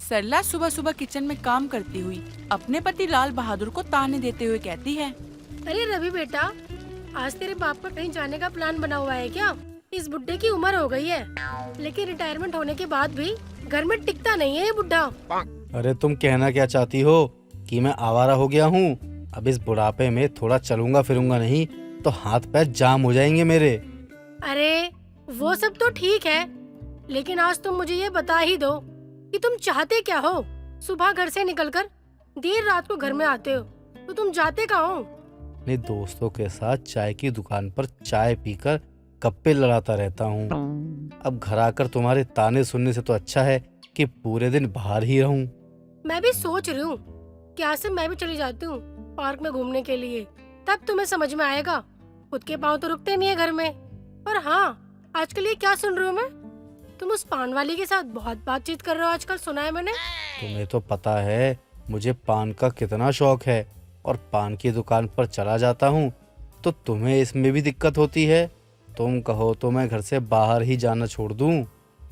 सरला सुबह सुबह किचन में काम करती हुई अपने पति लाल बहादुर को ताने देते हुए कहती है, अरे रवि बेटा, आज तेरे बाप का कहीं जाने का प्लान बना हुआ है क्या? इस बुड्ढे की उम्र हो गई है, लेकिन रिटायरमेंट होने के बाद भी घर में टिकता नहीं है ये बुड्ढा। अरे तुम कहना क्या चाहती हो कि मैं आवारा हो गया हूँ? अब इस बुढ़ापे में थोड़ा चलूंगा फिरूंगा नहीं तो हाथ पैर जाम हो जाएंगे मेरे। अरे वो सब तो ठीक है, लेकिन आज तुम मुझे ये बता ही दो कि तुम चाहते क्या हो? सुबह घर से निकलकर देर रात को घर में आते हो, तो तुम जाते कहाँ हो? अपने दोस्तों के साथ चाय की दुकान पर चाय पीकर गप्पे लड़ाता रहता हूँ। अब घर आकर तुम्हारे ताने सुनने से तो अच्छा है कि पूरे दिन बाहर ही रहूं। मैं भी सोच रही हूँ कि आज से मैं भी चली जाती हूँ पार्क में घूमने के लिए, तब तुम्हें समझ में आएगा। खुद के पाँव तो रुकते नहीं है घर में। और हाँ, आजकल ये क्या सुन रही हूँ मैं? तुम उस पान वाली के साथ बहुत बातचीत कर रहे हो आजकल, सुना है मैंने। तुम्हें तो पता है मुझे पान का कितना शौक है, और पान की दुकान पर चला जाता हूँ तो तुम्हें इसमें भी दिक्कत होती है। तुम कहो तो मैं घर से बाहर ही जाना छोड़ दूं।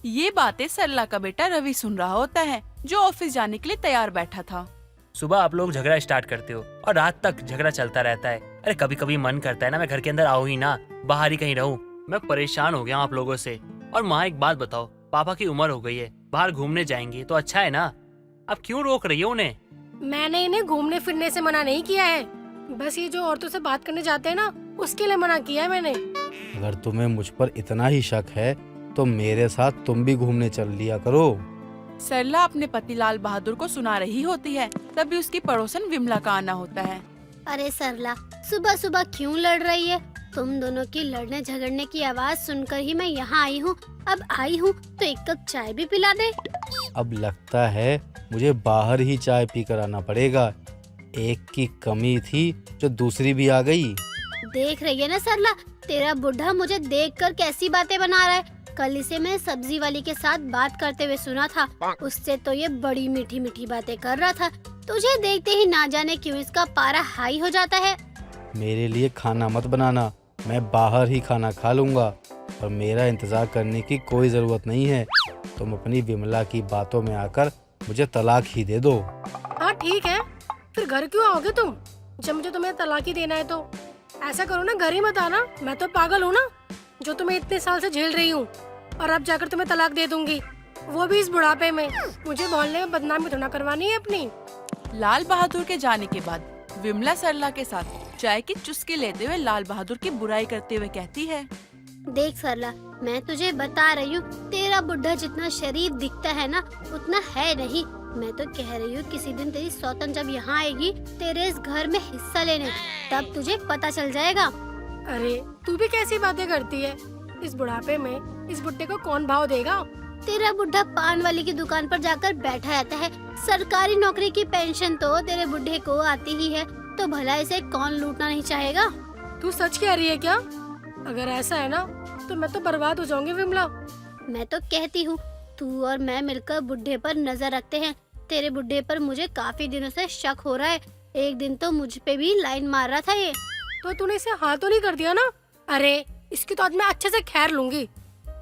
ये बातें सरला का बेटा रवि सुन रहा होता है, जो ऑफिस जाने के लिए तैयार बैठा था। सुबह आप लोग झगड़ा स्टार्ट करते हो और रात तक झगड़ा चलता रहता है। अरे कभी कभी मन करता है ना मैं घर के अंदर आऊँ ही ना, बाहर ही कहीं रहूं। मैं परेशान हो गया हूँ आप लोगों से। और माँ एक बात बताओ, पापा की उम्र हो गई है, बाहर घूमने जाएंगे तो अच्छा है ना। अब क्यों रोक रही हो उन्हें? मैंने इन्हें घूमने फिरने से मना नहीं किया है, बस ये जो औरतों से बात करने जाते हैं ना, उसके लिए मना किया है मैंने। अगर तुम्हें मुझ पर इतना ही शक है तो मेरे साथ तुम भी घूमने चल लिया करो। सरला अपने पति लाल बहादुर को सुना रही होती है, तभी उसकी पड़ोसन विमला का आना होता है। अरे सरला, सुबह सुबह क्यों लड़ रही है? तुम दोनों की लड़ने झगड़ने की आवाज सुनकर ही मैं यहाँ आई हूँ। अब आई हूँ तो एक कप चाय भी पिला दे। अब लगता है मुझे बाहर ही चाय पीकर आना पड़ेगा। एक की कमी थी जो दूसरी भी आ गई। देख रही है ना सरला, तेरा बुढ़ा मुझे देखकर कैसी बातें बना रहा है। कल इसे मैं सब्जी वाली के साथ बात करते हुए सुना था, उससे तो ये बड़ी मीठी मीठी बातें कर रहा था। तुझे देखते ही ना जाने क्यों इसका पारा हाई हो जाता है। मेरे लिए खाना मत बनाना, मैं बाहर ही खाना खा लूंगा और मेरा इंतजार करने की कोई जरूरत नहीं है। तुम अपनी विमला की बातों में आकर मुझे तलाक ही दे दो। हाँ ठीक है, फिर घर क्यों आओगे तुम जब मुझे तुम्हें तलाक ही देना है? तो ऐसा करो ना, घर ही मत आना। मैं तो पागल हूँ ना जो तुम्हें इतने साल से झेल रही हूँ, और अब जाकर तुम्हें तलाक दे दूंगी, वो भी इस बुढ़ापे में। मुझे मोहल्ले में बदनामी थोड़ा करवानी है अपनी। लाल बहादुर के जाने के बाद विमला सरला के साथ चाय की चुस्की लेते हुए लाल बहादुर की बुराई करते हुए कहती है, देख सरला, मैं तुझे बता रही हूँ, तेरा बुढ़ा जितना शरीफ दिखता है ना, उतना है नहीं। मैं तो कह रही हूँ किसी दिन तेरी सौतन जब यहाँ आएगी तेरे इस घर में हिस्सा लेने, तब तुझे पता चल जाएगा। अरे तू भी कैसी बातें करती है? इस बुढ़ापे में इस बुड्ढे को कौन भाव देगा? तेरा बुढ़ा पान वाली की दुकान पर जाकर बैठा रहता है। सरकारी नौकरी की पेंशन तो तेरे बुढ़े को आती ही है, तो भला इसे कौन लूटना नहीं चाहेगा? तू सच कह रही है क्या? अगर ऐसा है ना तो मैं तो बर्बाद हो जाऊंगी विमला। मैं तो कहती हूँ तू और मैं मिलकर बुढ़े पर नजर रखते हैं। तेरे बुढ़े पर मुझे काफी दिनों से शक हो रहा है। एक दिन तो मुझ पे भी लाइन मार रहा था ये। तो तूने इसे हाथ तो नहीं कर दिया ना? अरे इसकी तो आज मैं अच्छे से खैर लूंगी,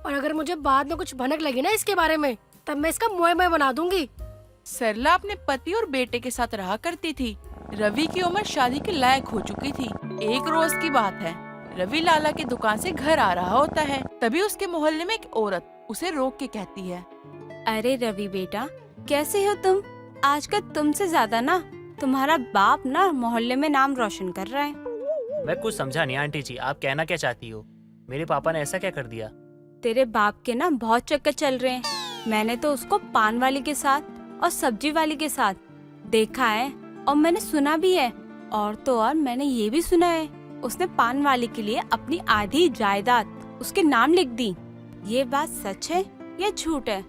और अगर मुझे बाद में कुछ भनक लगी ना इसके बारे में, तब मैं इसका मोए बना दूंगी। सरला अपने पति और बेटे के साथ रहा करती थी। रवि की उम्र शादी के लायक हो चुकी थी। एक रोज की बात है, रवि लाला की दुकान से घर आ रहा होता है, तभी उसके मोहल्ले में एक औरत उसे रोक के कहती है, अरे रवि बेटा, कैसे हो तुम? आजकल तुमसे ज्यादा ना तुम्हारा बाप ना मोहल्ले में नाम रोशन कर रहा है। मैं कुछ समझा नहीं आंटी जी, आप कहना क्या चाहती हो? मेरे पापा ने ऐसा क्या कर दिया? तेरे बाप के ना बहुत चक्कर चल रहे हैं। मैंने तो उसको पान वाली के साथ और सब्जी वाली के साथ देखा है, और मैंने सुना भी है। और तो और मैंने ये भी सुना है उसने पान वाली के लिए अपनी आधी जायदाद उसके नाम लिख दी। ये बात सच है या झूठ है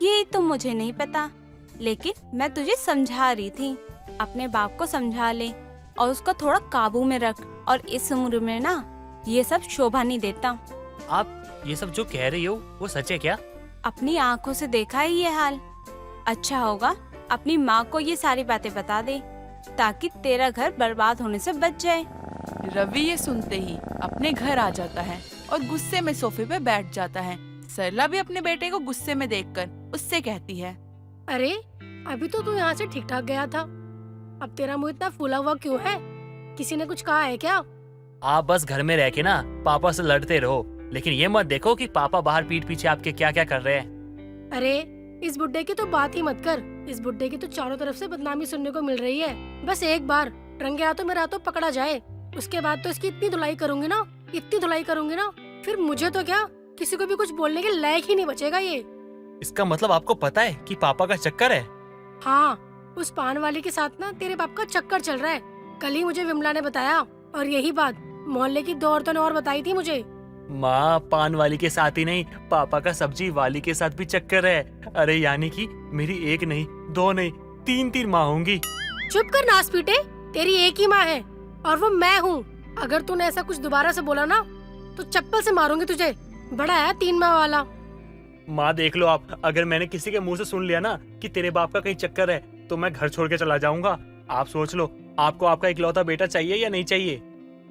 ये तो मुझे नहीं पता, लेकिन मैं तुझे समझा रही थी, अपने बाप को समझा ले और उसको थोड़ा काबू में रख। और इस उम्र में ना ये सब शोभा नहीं देता। आप ये सब जो कह रही हो वो सच है क्या? अपनी आंखों से देखा है ये हाल। अच्छा होगा अपनी माँ को ये सारी बातें बता दे, ताकि तेरा घर बर्बाद होने से बच जाए। रवि ये सुनते ही अपने घर आ जाता है और गुस्से में सोफे पे बैठ जाता है। सरला भी अपने बेटे को गुस्से में देखकर उससे कहती है, अरे अभी तो तू यहाँ से ठीक ठाक गया था, अब तेरा मुंह इतना फूला हुआ क्यों है? किसी ने कुछ कहा है क्या? आप बस घर में रह के ना पापा से लड़ते रहो, लेकिन ये मत देखो कि पापा बाहर पीठ पीछे आपके क्या क्या कर रहे हैं। अरे इस बुड्ढे की तो बात ही मत कर। इस बुड्ढे की तो चारों तरफ से बदनामी सुनने को मिल रही है। बस एक बार रंगे हाथों मेरा हाथों पकड़ा जाए, उसके बाद तो इसकी इतनी धुलाई करूंगी ना, इतनी धुलाई करूंगी ना, फिर मुझे तो क्या, किसी को भी कुछ बोलने के लायक ही नहीं बचेगा ये। इसका मतलब आपको पता है कि पापा का चक्कर है? हाँ, उस पान वाले के साथ ना तेरे बाप का चक्कर चल रहा है। कल ही मुझे विमला ने बताया, और यही बात मोहल्ले की 2 औरतों ने और बताई थी मुझे। माँ, पान वाली के साथ ही नहीं, पापा का सब्जी वाली के साथ भी चक्कर है। अरे यानी कि मेरी 1 नहीं 2 नहीं 3 माँ होंगी। चुप कर नास पीटे, तेरी एक ही माँ है और वो मैं हूँ। अगर तूने ऐसा कुछ दोबारा से बोला ना तो चप्पल से मारूंगी तुझे। बड़ा है 3 माँ वाला। माँ देख लो आप, अगर मैंने किसी के मुंह से सुन लिया ना कि तेरे बाप का कहीं चक्कर है तो मैं घर छोड़ के चला जाऊंगा। आप सोच लो, आपको आपका इकलौता बेटा चाहिए या नहीं चाहिए?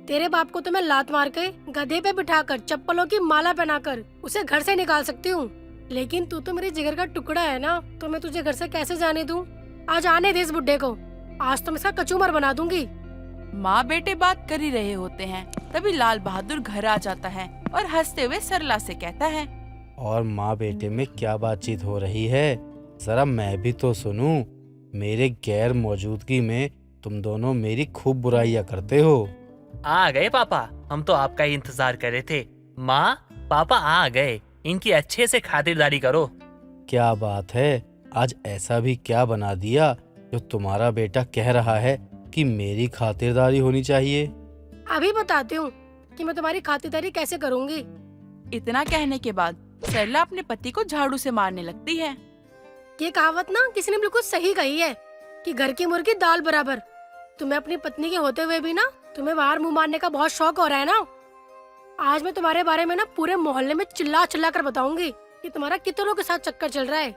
तेरे बाप को तो मैं लात मार के गधे पे बिठाकर चप्पलों की माला पहनाकर उसे घर से निकाल सकती हूँ, लेकिन तू तो मेरे जिगर का टुकड़ा है ना, तो मैं तुझे घर से कैसे जाने दूँ? आज आने दे इस बुड्ढे को, आज तो मैं इसका कचूमर बना दूंगी। माँ बेटे बात कर ही रहे होते हैं, तभी लाल बहादुर घर आ जाता है और हंसते हुए सरला से कहता है, और माँ बेटे में क्या बातचीत हो रही है, जरा मैं भी तो सुनूं। मेरे गैर मौजूदगी में तुम दोनों मेरी खूब बुराइयां करते हो। आ गए पापा, हम तो आपका ही इंतजार कर रहे थे। माँ, पापा आ गए, इनकी अच्छे से खातिरदारी करो। क्या बात है, आज ऐसा भी क्या बना दिया जो तुम्हारा बेटा कह रहा है कि मेरी खातिरदारी होनी चाहिए? अभी बताती हूँ कि मैं तुम्हारी खातिरदारी कैसे करूँगी। इतना कहने के बाद सरला अपने पति को झाड़ू से मारने लगती है। ये कहावत ना किसी ने बिल्कुल सही कही है कि घर की मुर्गी दाल बराबर। तुम्हें अपनी पत्नी के होते हुए भी ना तुम्हें बाहर मुंह मारने का बहुत शौक हो रहा है ना। आज मैं तुम्हारे बारे में ना पूरे मोहल्ले में चिल्ला चिल्ला कर बताऊंगी कि तुम्हारा कितनों के साथ चक्कर चल रहा है।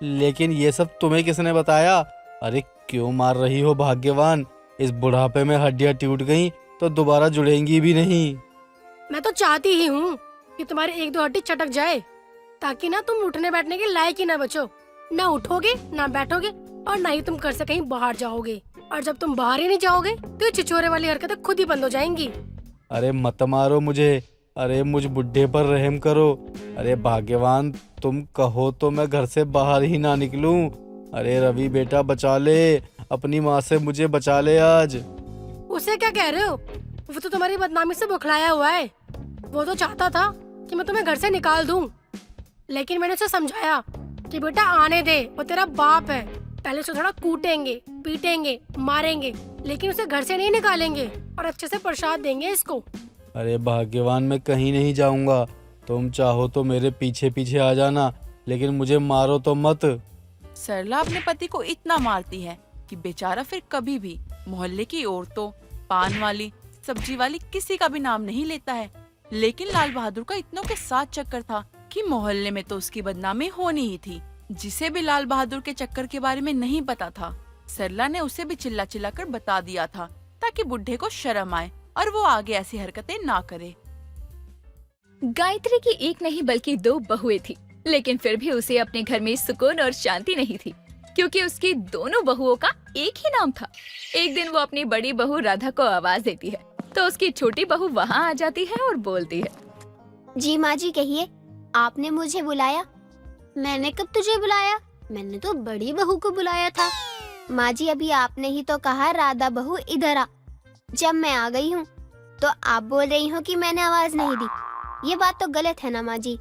लेकिन ये सब तुम्हें किसने बताया? अरे क्यों मार रही हो भाग्यवान? इस बुढ़ापे में हड्डियां टूट गईं तो दोबारा जुड़ेंगी भी नहीं। मैं तो चाहती ही हूँ कि तुम्हारी 1-2 हड्डी चटक जाए, ताकि ना तुम उठने बैठने के लायक ही ना बचो। ना उठोगे, ना बैठोगे, और ना ही तुम घर से कहीं बाहर जाओगे। और जब तुम बाहर ही नहीं जाओगे तो ये छिछोरे वाली हरकतें खुद ही बंद हो जाएंगी। अरे मत मारो मुझे, अरे मुझ बुढ़े पर रहम करो। अरे भाग्यवान, तुम कहो तो मैं घर से बाहर ही ना निकलूं। अरे रवि बेटा बचा ले, अपनी माँ से मुझे बचा ले आज। उसे क्या कह रहे हो? वो तो तुम्हारी बदनामी से बुखलाया हुआ है। वो तो चाहता था कि मैं तुम्हें घर से निकाल दूं, लेकिन मैंने उसे समझाया कि बेटा आने दे, वो तेरा बाप है। पहले उसे थोड़ा कूटेंगे, पीटेंगे, मारेंगे, लेकिन उसे घर से नहीं निकालेंगे और अच्छे से प्रसाद देंगे इसको। अरे भाग्यवान, मैं कहीं नहीं जाऊंगा। तुम चाहो तो मेरे पीछे पीछे आ जाना, लेकिन मुझे मारो तो मत। सरला अपने पति को इतना मारती है कि बेचारा फिर कभी भी मोहल्ले की औरतों, पान वाली, सब्जी वाली किसी का भी नाम नहीं लेता है। लेकिन लाल बहादुर का इतनों के साथ चक्कर था कि मोहल्ले में तो उसकी बदनामी होनी ही थी। जिसे भी लाल बहादुर के चक्कर के बारे में नहीं पता था, सरला ने उसे भी चिल्ला चिल्ला कर बता दिया था, ताकि बुढ़े को शर्म आए और वो आगे ऐसी हरकतें ना करे। गायत्री की 1 नहीं बल्कि 2 बहुएं थी, लेकिन फिर भी उसे अपने घर में सुकून और शांति नहीं थी, क्योंकि उसकी दोनों बहुओं का एक ही नाम था। एक दिन वो अपनी बड़ी बहू राधा को आवाज देती है, तो उसकी छोटी बहू वहाँ आ जाती है और बोलती है, जी माँ जी कहिए, आपने मुझे बुलाया? मैंने कब तुझे बुलाया? मैंने तो बड़ी बहू को बुलाया था। माँ जी अभी आपने ही तो कहा राधा बहू इधर आ। जब मैं आ गई हूँ तो आप बोल रही हो कि मैंने आवाज नहीं दी। ये बात तो गलत है ना माँ जी?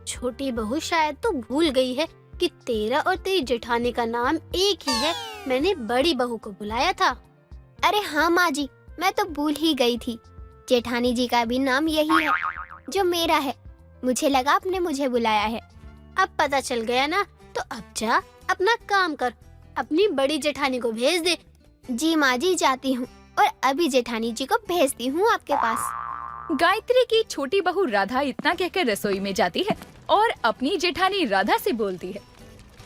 छोटी बहू शायद तो भूल गई है कि तेरा और तेरी जेठानी का नाम एक ही है। मैंने बड़ी बहू को बुलाया था। अरे हाँ माँ जी, मैं तो भूल ही गई थी। जेठानी जी का भी नाम यही है जो मेरा है। मुझे लगा आपने मुझे बुलाया है। अब पता चल गया ना, तो अब जा अपना काम कर, अपनी बड़ी जेठानी को भेज दे। जी माँ जी जाती हूँ, और अभी जेठानी जी को भेजती हूँ आपके पास। गायत्री की छोटी बहू राधा इतना कहकर रसोई में जाती है और अपनी जेठानी राधा से बोलती है,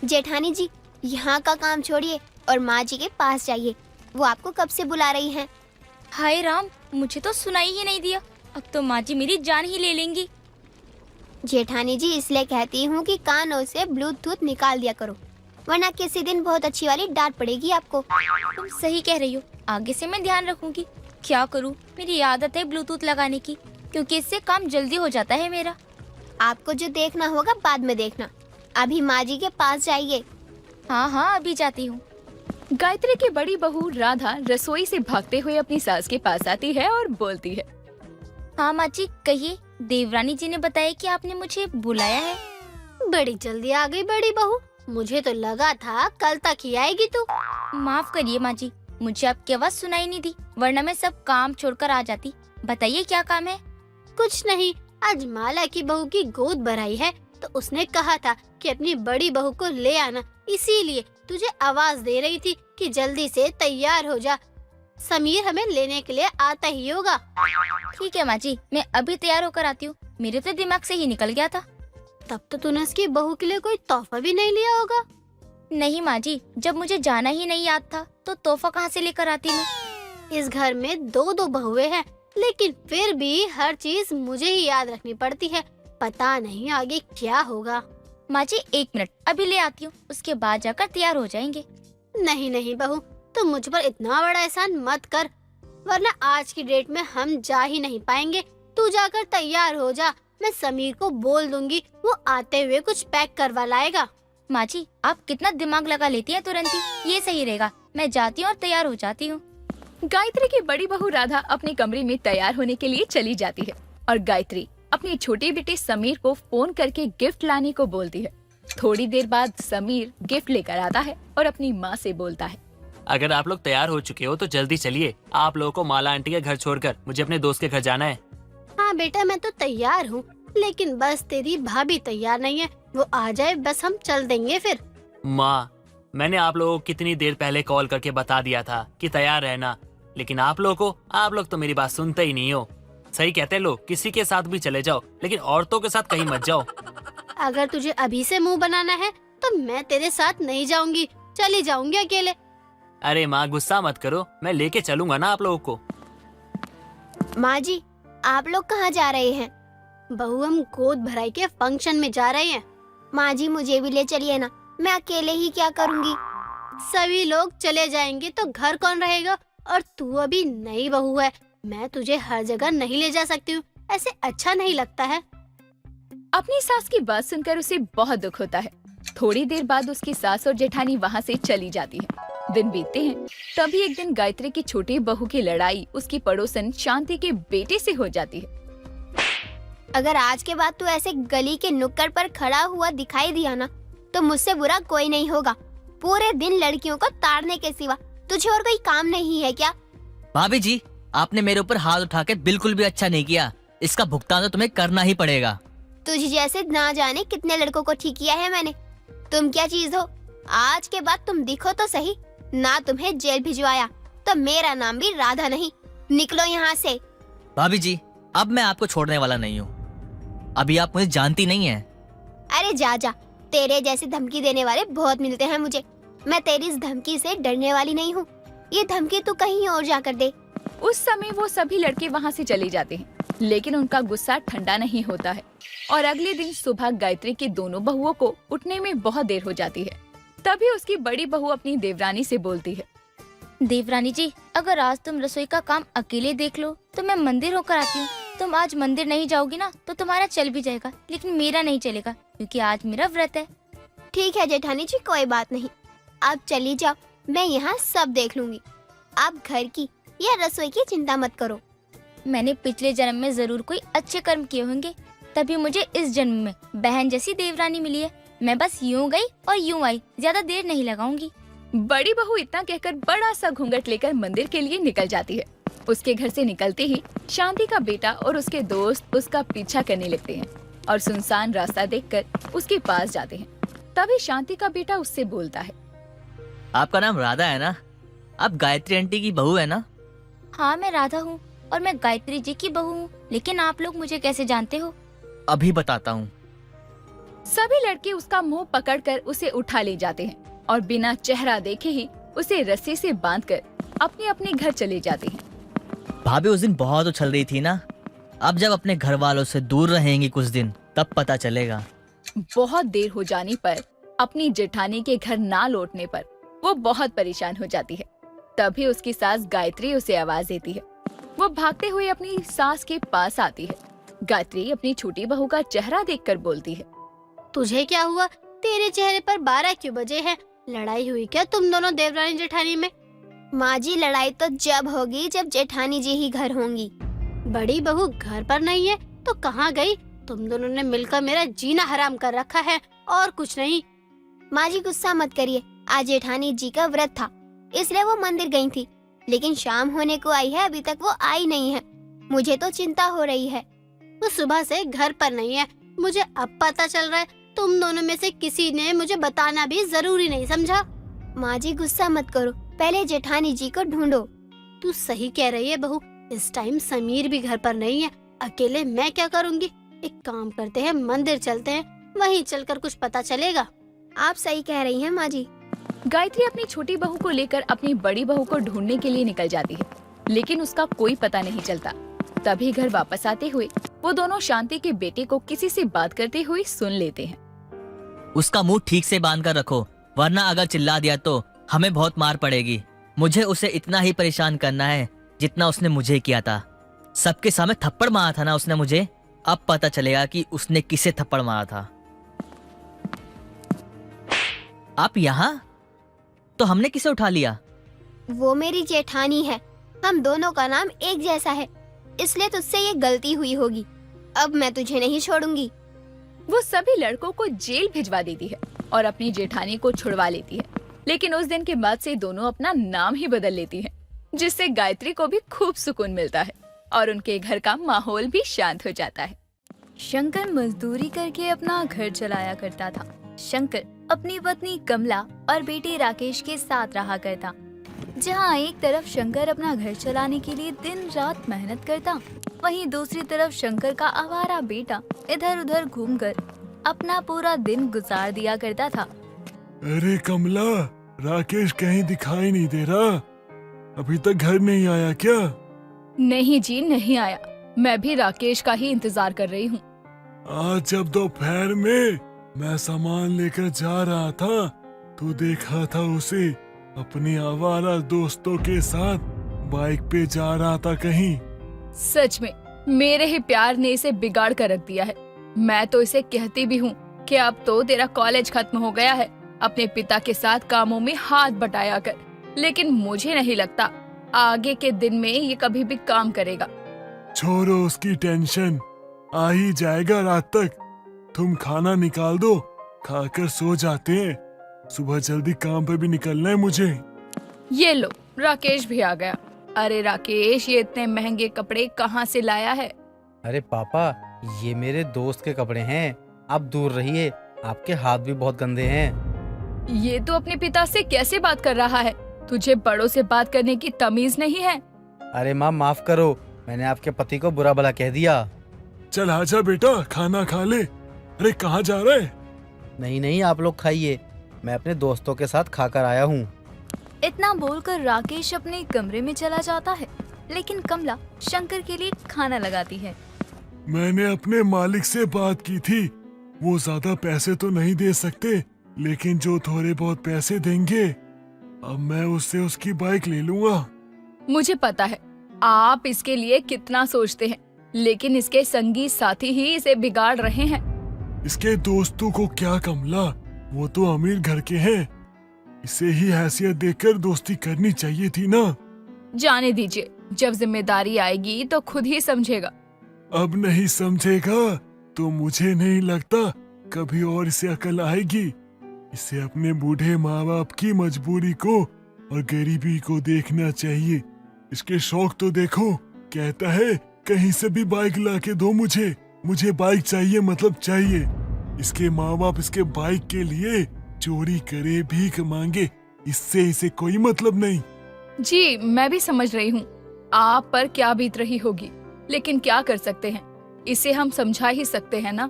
जेठानी जी यहाँ का काम छोड़िए और माँ जी के पास जाइए। वो आपको कब से बुला रही हैं। हाय राम, मुझे तो सुनाई ही नहीं दिया। अब तो माँ जी मेरी जान ही ले लेंगी। जेठानी जी इसलिए कहती हूँ कि कानों से ब्लूटूथ निकाल दिया करो, वरना किसी दिन बहुत अच्छी वाली डांट पड़ेगी आपको। तुम सही कह रही हो, आगे से मैं ध्यान रखूंगी। क्या करूँ, मेरी आदत है ब्लूटूथ लगाने की, क्योंकि इससे काम जल्दी हो जाता है मेरा। आपको जो देखना होगा बाद में देखना, अभी माँ जी के पास जाइए। हाँ हाँ, अभी जाती हूँ। गायत्री की बड़ी बहू राधा रसोई से भागते हुए अपनी सास के पास आती है और बोलती है। हाँ माँ जी, कहिए। देवरानी जी ने बताया कि आपने मुझे बुलाया है। बड़ी जल्दी आ गई बड़ी बहू, मुझे तो लगा था कल तक ही आएगी तू। माफ करिए माँ जी, मुझे आपकी आवाज सुनाई नहीं दी, वरना मैं सब काम छोड़कर आ जाती। बताइए क्या काम है। कुछ नहीं, आज माला की बहू की गोद भराई है, तो उसने कहा था कि अपनी बड़ी बहू को ले आना, इसीलिए तुझे आवाज दे रही थी कि जल्दी से तैयार हो जा। समीर हमें लेने के लिए आता ही होगा। ठीक है माँ जी, मैं अभी तैयार होकर आती हूँ। मेरे तो दिमाग से ही निकल गया था। तब तो तूने उसकी बहू के लिए कोई तोहफा भी नहीं लिया होगा। नहीं माँ जी, जब मुझे जाना ही नहीं याद था तो तोहफा कहाँ से लेकर आती मैं। इस घर में दो दो बहुएं हैं, लेकिन फिर भी हर चीज मुझे ही याद रखनी पड़ती है। पता नहीं आगे क्या होगा। माँ जी 1 मिनट, अभी ले आती हूँ, उसके बाद जाकर तैयार हो जाएंगे। नहीं नहीं बहू, तुम मुझ पर इतना बड़ा एहसान मत कर, वरना आज की डेट में हम जा ही नहीं पाएंगे। तू जाकर तैयार हो जा, मैं समीर को बोल दूंगी, वो आते हुए कुछ पैक करवा लाएगा। माँ जी, आप कितना दिमाग लगा लेती हैं तुरंत ही। ये सही रहेगा, मैं जाती हूँ और तैयार हो जाती हूँ। गायत्री की बड़ी बहू राधा अपने कमरे में तैयार होने के लिए चली जाती है और गायत्री अपने छोटे बेटे समीर को फोन करके गिफ्ट लाने को बोलती है। थोड़ी देर बाद समीर गिफ्ट लेकर आता है और अपनी माँ से बोलता है। अगर आप लोग तैयार हो चुके हो तो जल्दी चलिए। आप लोगों को माला आंटी के घर छोड़कर मुझे अपने दोस्त के घर जाना है। हाँ बेटा, मैं तो तैयार हूँ, लेकिन बस तेरी भाभी तैयार नहीं है। वो आ जाए बस हम चल देंगे फिर। माँ, मैंने आप लोगों को कितनी देर पहले कॉल करके बता दिया था कि तैयार रहना, लेकिन आप लोग तो मेरी बात सुनते ही नहीं हो। सही कहते हैं लोग, किसी के साथ भी चले जाओ, लेकिन औरतों के साथ कहीं मत जाओ। अगर तुझे अभी से मुंह बनाना है तो मैं तेरे साथ नहीं जाऊंगी, चली जाऊंगी अकेले। अरे माँ, गुस्सा मत करो, मैं लेके चलूंगा ना आप लोगों को। माँ जी, आप लोग कहाँ जा रहे हैं? बहू, हम गोद भराई के फंक्शन में जा रहे हैं। माँ जी, मुझे भी ले चलिए ना, मैं अकेले ही क्या करूँगी। सभी लोग चले जाएंगे तो घर कौन रहेगा? और तू अभी नई बहू है, मैं तुझे हर जगह नहीं ले जा सकती हूँ, ऐसे अच्छा नहीं लगता है। अपनी सास की बात सुनकर उसे बहुत दुख होता है। थोड़ी देर बाद उसकी सास और जेठानी वहाँ से चली जाती है। दिन बीतते हैं, तभी एक दिन गायत्री की छोटी बहू की लड़ाई उसकी पड़ोसन शांति के बेटे से हो जाती है। अगर आज के बाद तू ऐसे गली के नुक्कड़ पर खड़ा हुआ दिखाई दिया ना, तो मुझसे बुरा कोई नहीं होगा। पूरे दिन लड़कियों को ताड़ने के सिवा तुझे और कोई काम नहीं है क्या? भाभी जी, आपने मेरे ऊपर हाथ उठा के बिल्कुल भी अच्छा नहीं किया। इसका भुगतान तो तुम्हें करना ही पड़ेगा। तुझे जैसे ना जाने कितने लड़कों को ठीक किया है मैंने। तुम क्या चीज हो? आज के बाद तुम दिखो तो सही, ना तुम्हें जेल भिजवाया तो मेरा नाम भी राधा नहीं। निकलो यहाँ से। भाभी जी, अब मैं आपको छोड़ने वाला नहीं हूँ। अभी आप मुझे जानती नहीं है। अरे जा जा, तेरे जैसे धमकी देने वाले बहुत मिलते हैं मुझे। मैं तेरी इस धमकी से डरने वाली नहीं हूँ। ये धमकी तू कहीं और जाकर दे। उस समय वो सभी लड़के वहाँ से चले जाते हैं, लेकिन उनका गुस्सा ठंडा नहीं होता है और अगले दिन सुबह गायत्री की दोनों बहुओं को उठने में बहुत देर हो जाती है। तभी उसकी बड़ी बहू अपनी देवरानी से बोलती है। देवरानी जी, अगर आज तुम रसोई का काम अकेले देख लो तो मैं मंदिर होकर आती हूँ। तुम आज मंदिर नहीं जाओगी ना तो तुम्हारा चल भी जाएगा, लेकिन मेरा नहीं चलेगा, क्योंकि आज मेरा व्रत है। ठीक है जेठानी जी, कोई बात नहीं, आप चली जाओ, मैं यहाँ सब देख लूंगी। आप घर की या रसोई की चिंता मत करो। मैंने पिछले जन्म में जरूर कोई अच्छे कर्म किए होंगे, तभी मुझे इस जन्म में बहन जैसी देवरानी मिली है। मैं बस यूं गई और यूं आई, ज्यादा देर नहीं लगाऊंगी। बड़ी बहू इतना कहकर बड़ा सा घूंघट लेकर मंदिर के लिए निकल जाती है। उसके घर से निकलते ही शांति का बेटा और उसके दोस्त उसका पीछा करने लगते हैं और सुनसान रास्ता देखकर उसके पास जाते हैं। तभी शांति का बेटा उससे बोलता है। आपका नाम राधा है ना? आप गायत्री आंटी की बहू है ना? हाँ, मैं राधा हूँ और मैं गायत्री जी की बहू हूँ, लेकिन आप लोग मुझे कैसे जानते हो? अभी बताता हूँ। सभी लड़के उसका मुंह पकड़कर उसे उठा ले जाते हैं और बिना चेहरा देखे ही उसे रस्सी से बांधकर अपने अपने घर चले जाते हैं। भाभी उस दिन बहुत उछल रही थी ना, अब जब अपने घर वालों से दूर रहेंगी कुछ दिन तब पता चलेगा। बहुत देर हो जाने पर अपनी जेठानी के घर ना लौटने पर वो बहुत परेशान हो जाती है। तभी उसकी सास गायत्री उसे आवाज देती है। वो भागते हुए अपनी सास के पास आती है। गायत्री अपनी छोटी बहू का चेहरा देखकर बोलती है, तुझे क्या हुआ? तेरे चेहरे पर 12 क्यों बजे हैं? लड़ाई हुई क्या तुम दोनों देवरानी जेठानी में? माँ जी, लड़ाई तो जब होगी जब जेठानी जी ही घर होंगी। बड़ी बहू घर पर नहीं है तो कहाँ गई? तुम दोनों ने मिलकर मेरा जीना हराम कर रखा है और कुछ नहीं। माँ जी गुस्सा मत करिए, आज जेठानी जी का व्रत था इसलिए वो मंदिर गई थी, लेकिन शाम होने को आई है, अभी तक वो आई नहीं है। मुझे तो चिंता हो रही है। वो सुबह से घर पर नहीं है, मुझे अब पता चल रहा है। तुम दोनों में से किसी ने मुझे बताना भी जरूरी नहीं समझा। माँ जी गुस्सा मत करो, पहले जेठानी जी को ढूंढो। तू सही कह रही है बहू, इस टाइम समीर भी घर पर नहीं है, अकेले मैं क्या करूँगी? एक काम करते हैं, मंदिर चलते हैं, वहीं चलकर कुछ पता चलेगा। आप सही कह रही हैं माँ जी। गायत्री अपनी छोटी बहू को लेकर अपनी बड़ी बहू को ढूंढने के लिए निकल जाती है, लेकिन उसका कोई पता नहीं चलता। तभी घर वापस आते हुए वो दोनों शांति के बेटे को किसी से बात करते हुए सुन लेते हैं। उसका मुंह ठीक से बांध कर रखो, वरना अगर चिल्ला दिया तो हमें बहुत मार पड़ेगी। मुझे उसे इतना ही परेशान करना है जितना उसने मुझे किया था। सबके सामने थप्पड़ मारा था ना उसने मुझे, अब पता चलेगा कि उसने किसे थप्पड़ मारा था। आप यहाँ? तो हमने किसे उठा लिया? वो मेरी जेठानी है, हम दोनों का नाम एक जैसा है, इसलिए तुझसे ये गलती हुई होगी। अब मैं तुझे नहीं छोड़ूंगी। वो सभी लड़कों को जेल भिजवा देती है और अपनी जेठानी को छुड़वा लेती है, लेकिन उस दिन के बाद से दोनों अपना नाम ही बदल लेती हैं, जिससे गायत्री को भी खूब सुकून मिलता है और उनके घर का माहौल भी शांत हो जाता है। शंकर मजदूरी करके अपना घर चलाया करता था। शंकर अपनी पत्नी कमला और बेटे राकेश के साथ रहा करता। जहाँ एक तरफ शंकर अपना घर चलाने के लिए दिन रात मेहनत करता, वहीं दूसरी तरफ शंकर का आवारा बेटा इधर उधर घूमकर अपना पूरा दिन गुजार दिया करता था। अरे कमला, राकेश कहीं दिखाई नहीं दे रहा, अभी तक घर नहीं आया क्या? नहीं जी, नहीं आया। मैं भी राकेश का ही इंतजार कर रही हूँ। आज जब दोपहर में मैं सामान लेकर जा रहा था तो देखा था उसे अपने आवारा दोस्तों के साथ बाइक पे जा रहा था कहीं। सच में मेरे ही प्यार ने इसे बिगाड़ कर रख दिया है। मैं तो इसे कहती भी हूँ कि अब तो तेरा कॉलेज खत्म हो गया है, अपने पिता के साथ कामों में हाथ बटाया कर, लेकिन मुझे नहीं लगता आगे के दिन में ये कभी भी काम करेगा। छोड़ो उसकी टेंशन, आ ही जाएगा रात तक। तुम खाना निकाल दो, खाकर सो जाते हैं, सुबह जल्दी काम पे भी निकलना है मुझे। ये लो, राकेश भी आ गया। अरे राकेश, ये इतने महंगे कपड़े कहाँ से लाया है? अरे पापा, ये मेरे दोस्त के कपड़े हैं, आप दूर रहिए, आपके हाथ भी बहुत गंदे हैं। ये तो अपने पिता से कैसे बात कर रहा है? तुझे बड़ों से बात करने की तमीज नहीं है? अरे माँ, माफ करो, मैंने आपके पति को बुरा भला कह दिया। चल आजा बेटा, खाना खा ले। अरे कहाँ जा रहा है? नहीं नहीं, आप लोग खाइए, मैं अपने दोस्तों के साथ खाकर आया हूँ। इतना बोलकर राकेश अपने कमरे में चला जाता है, लेकिन कमला शंकर के लिए खाना लगाती है। मैंने अपने मालिक से बात की थी, वो ज्यादा पैसे तो नहीं दे सकते, लेकिन जो थोड़े बहुत पैसे देंगे अब मैं उससे उसकी बाइक ले लूंगा। मुझे पता है आप इसके लिए कितना सोचते हैं, लेकिन इसके संगी साथी ही इसे बिगाड़ रहे हैं। इसके दोस्तों को क्या कमला, वो तो अमीर घर के हैं, इसे ही हैसियत देखकर दोस्ती करनी चाहिए थी ना। जाने दीजिए, जब जिम्मेदारी आएगी तो खुद ही समझेगा। अब नहीं समझेगा तो मुझे नहीं लगता कभी और इसे अकल आएगी। इसे अपने बूढ़े माँ बाप की मजबूरी को और गरीबी को देखना चाहिए। इसके शौक तो देखो, कहता है कहीं से भी बाइक ला के दो मुझे बाइक चाहिए, मतलब चाहिए। इसके माँ बाप इसके बाइक के लिए चोरी करे, भीख मांगे, इससे इसे कोई मतलब नहीं। जी, मैं भी समझ रही हूँ आप पर क्या बीत रही होगी, लेकिन क्या कर सकते हैं, इसे हम समझा ही सकते हैं ना।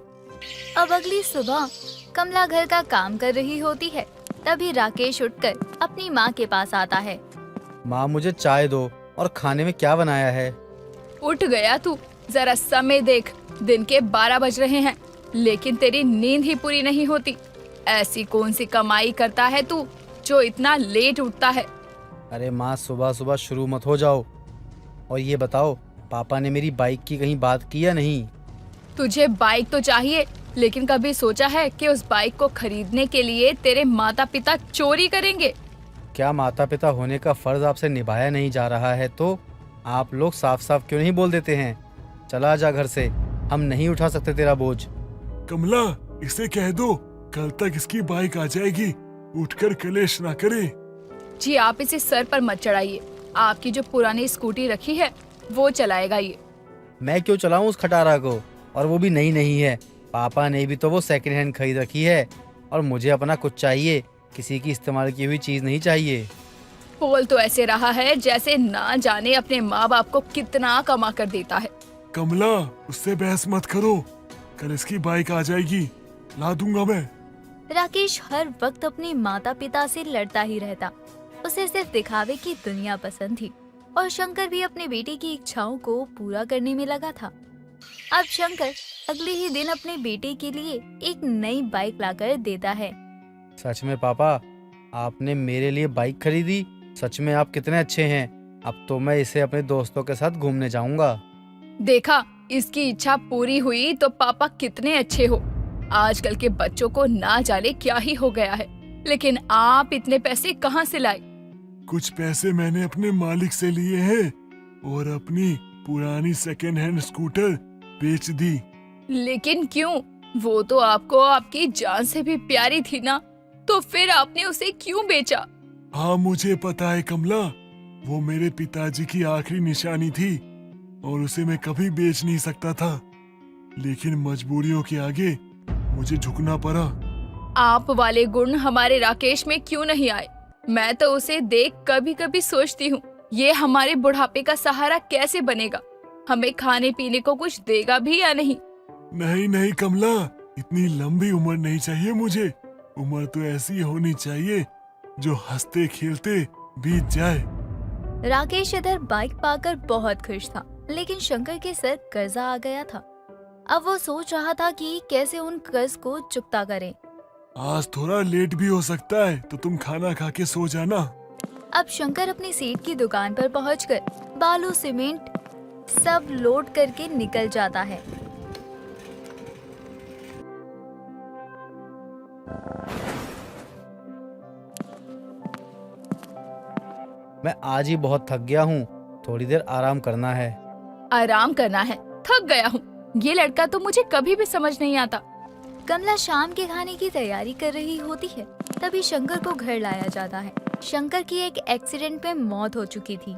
अब अगली सुबह कमला घर का काम कर रही होती है, तभी राकेश उठकर अपनी माँ के पास आता है। माँ, मुझे चाय दो, और खाने में क्या बनाया है? उठ गया तू? जरा समय देख, दिन के 12 बज रहे हैं, लेकिन तेरी नींद ही पूरी नहीं होती। ऐसी कौन सी कमाई करता है तू जो इतना लेट उठता है? अरे माँ, सुबह सुबह शुरू मत हो जाओ। और ये बताओ, पापा ने मेरी बाइक की कहीं बात की या नहीं? तुझे बाइक तो चाहिए, लेकिन कभी सोचा है कि उस बाइक को खरीदने के लिए तेरे माता पिता चोरी करेंगे? क्या माता पिता होने का फर्ज आपसे निभाया नहीं जा रहा है तो आप लोग साफ साफ क्यों नहीं बोल देते हैं? चला जा घर से, हम नहीं उठा सकते तेरा बोझ। कमला, इसे कह दो कल तक इसकी बाइक आ जाएगी, उठकर कलेश ना करे। जी आप इसे सर पर मत चढ़ाइए, आपकी जो पुरानी स्कूटी रखी है वो चलाएगा ये। मैं क्यों चलाऊं उस खटारा को, और वो भी नई नहीं है। पापा ने भी तो वो सेकंड हैंड खरीद रखी है, और मुझे अपना कुछ चाहिए, किसी की इस्तेमाल की हुई चीज नहीं चाहिए। बोल तो ऐसे रहा है जैसे ना जाने अपने माँ बाप को कितना कमा कर देता है। कमला, उससे बहस मत करो, कल इसकी बाइक आ जाएगी, ला दूंगा मैं। राकेश हर वक्त अपने माता पिता से लड़ता ही रहता। उसे सिर्फ दिखावे की दुनिया पसंद थी और शंकर भी अपने बेटे की इच्छाओं को पूरा करने में लगा था। अब शंकर अगले ही दिन अपने बेटे के लिए एक नई बाइक लाकर देता है। सच में पापा, आपने मेरे लिए बाइक खरीदी? सच में आप कितने अच्छे हैं। अब तो मैं इसे अपने दोस्तों के साथ घूमने जाऊंगा। देखा, इसकी इच्छा पूरी हुई तो पापा कितने अच्छे हो। आजकल के बच्चों को ना जाने क्या ही हो गया है, लेकिन आप इतने पैसे कहाँ से लाए? कुछ पैसे मैंने अपने मालिक से लिए हैं और अपनी पुरानी सेकेंड हैंड स्कूटर बेच दी। लेकिन क्यों? वो तो आपको आपकी जान से भी प्यारी थी ना, तो फिर आपने उसे क्यों बेचा? हाँ, मुझे पता है कमला, वो मेरे पिताजी की आखिरी निशानी थी और उसे मैं कभी बेच नहीं सकता था, लेकिन मजबूरियों के आगे मुझे झुकना पड़ा। आप वाले गुण हमारे राकेश में क्यों नहीं आए? मैं तो उसे देख कभी कभी सोचती हूँ, ये हमारे बुढ़ापे का सहारा कैसे बनेगा? हमें खाने पीने को कुछ देगा भी या नहीं? नहीं नहीं कमला, इतनी लंबी उम्र नहीं चाहिए मुझे। उम्र तो ऐसी होनी चाहिए जो हंसते खेलते बीत जाए। राकेश इधर बाइक पाकर बहुत खुश था, लेकिन शंकर के सर कर्जा आ गया था। अब वो सोच रहा था कि कैसे उन कर्ज को चुकता करें। आज थोड़ा लेट भी हो सकता है, तो तुम खाना खा के सो जाना। अब शंकर अपनी सेठ की दुकान पर पहुंचकर बालू सीमेंट सब लोड करके निकल जाता है। मैं आज ही बहुत थक गया हूँ, थोड़ी देर आराम करना है। आराम करना है? थक गया हूँ, ये लड़का तो मुझे कभी भी समझ नहीं आता। कमला शाम के खाने की तैयारी कर रही होती है, तभी शंकर को घर लाया जाता है। शंकर की एक एक्सीडेंट में मौत हो चुकी थी।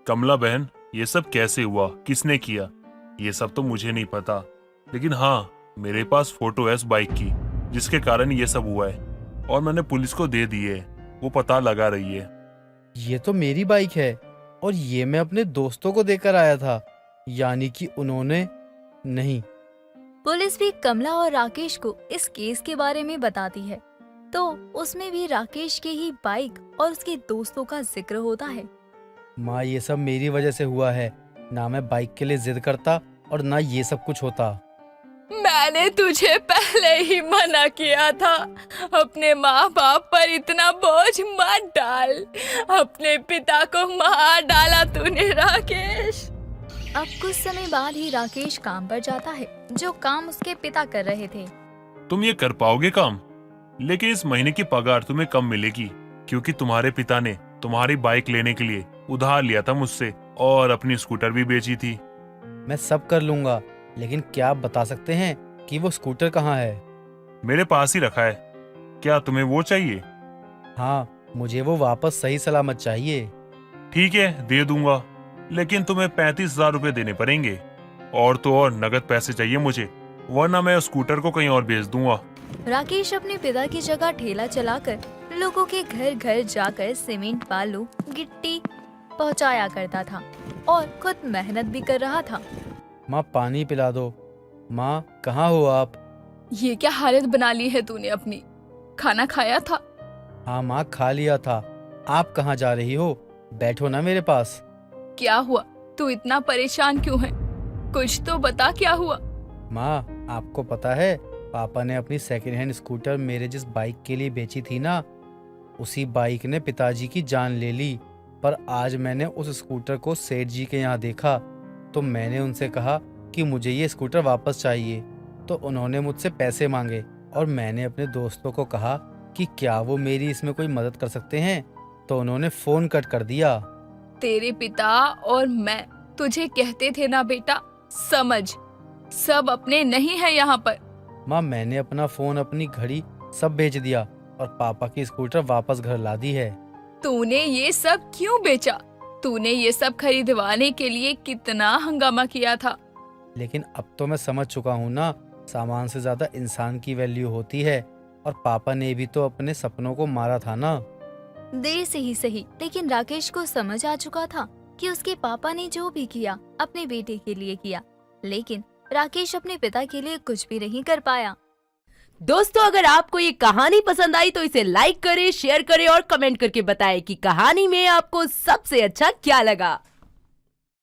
कमला बहन, ये सब कैसे हुआ, किसने किया, ये सब तो मुझे नहीं पता, लेकिन हाँ, मेरे पास फोटो है इस बाइक की जिसके कारण ये सब हुआ है, और मैंने पुलिस को दे दी है, वो पता लगा रही है। ये तो मेरी बाइक है और ये मैं अपने दोस्तों को देकर आया था, यानी कि उन्होंने नहीं। पुलिस भी कमला और राकेश को इस केस के बारे में बताती है, तो उसमें भी राकेश की ही बाइक और उसके दोस्तों का जिक्र होता है। माँ, ये सब मेरी वजह से हुआ है, ना मैं बाइक के लिए जिद करता और ना ये सब कुछ होता। मैंने तुझे पहले ही मना किया था, अपने माँ बाप पर इतना बोझ मत डाल। अपने पिता को मार डाला तूने राकेश। अब कुछ समय बाद ही राकेश काम पर जाता है, जो काम उसके पिता कर रहे थे। तुम ये कर पाओगे काम, लेकिन इस महीने की पगार तुम्हें कम मिलेगी, क्योंकि तुम्हारे पिता ने तुम्हारी बाइक लेने के लिए उधार लिया था मुझसे और अपनी स्कूटर भी बेची थी। मैं सब कर लूंगा, लेकिन क्या आप बता सकते हैं कि वो स्कूटर कहाँ है? मेरे पास ही रखा है, क्या तुम्हें वो चाहिए? हाँ, मुझे वो वापस सही सलामत चाहिए। ठीक है, दे दूंगा, लेकिन तुम्हें 35,000 रुपए देने पड़ेंगे, और तो और नगद पैसे चाहिए मुझे, वरना मैं स्कूटर को कहीं और बेच दूंगा। राकेश अपने पिता की जगह ठेला चलाकर लोगों के घर घर जाकर सीमेंट, बालू, गिट्टी पहुंचाया करता था और खुद मेहनत भी कर रहा था। माँ, पानी पिला दो। माँ, कहाँ हो आप? ये क्या हालत बना ली है तूने अपनी? खाना खाया था? हाँ माँ, खा लिया था। आप कहाँ जा रही हो? बैठो ना मेरे पास। क्या हुआ? तू इतना परेशान क्यों है? कुछ तो बता, क्या हुआ? माँ, आपको पता है पापा ने अपनी सेकंड हैंड स्कूटर मेरे जिस बाइक के लिए बेची थी ना, उसी बाइक ने पिताजी की जान ले ली। पर आज मैंने उस स्कूटर को सेठ जी के यहाँ देखा तो मैंने उनसे कहा कि मुझे ये स्कूटर वापस चाहिए। तो उन्होंने मुझसे पैसे मांगे और मैंने अपने दोस्तों को कहा कि क्या वो मेरी इसमें कोई मदद कर सकते हैं, तो उन्होंने फोन कट कर दिया। तेरे पिता और मैं तुझे कहते थे ना बेटा, समझ, सब अपने नहीं है यहाँ पर। माँ, मैंने अपना फोन, अपनी घड़ी सब बेच दिया और पापा की स्कूटर वापस घर ला दी है। तूने ये सब क्यों बेचा? तूने ये सब खरीदवाने के लिए कितना हंगामा किया था। लेकिन अब तो मैं समझ चुका हूँ ना, सामान से ज्यादा इंसान की वैल्यू होती है। और पापा ने भी तो अपने सपनों को मारा था ना। देर से ही सही, लेकिन राकेश को समझ आ चुका था कि उसके पापा ने जो भी किया अपने बेटे के लिए किया, लेकिन राकेश अपने पिता के लिए कुछ भी नहीं कर पाया। दोस्तों, अगर आपको ये कहानी पसंद आई तो इसे लाइक करें, शेयर करें और कमेंट करके बताएं कि कहानी में आपको सबसे अच्छा क्या लगा।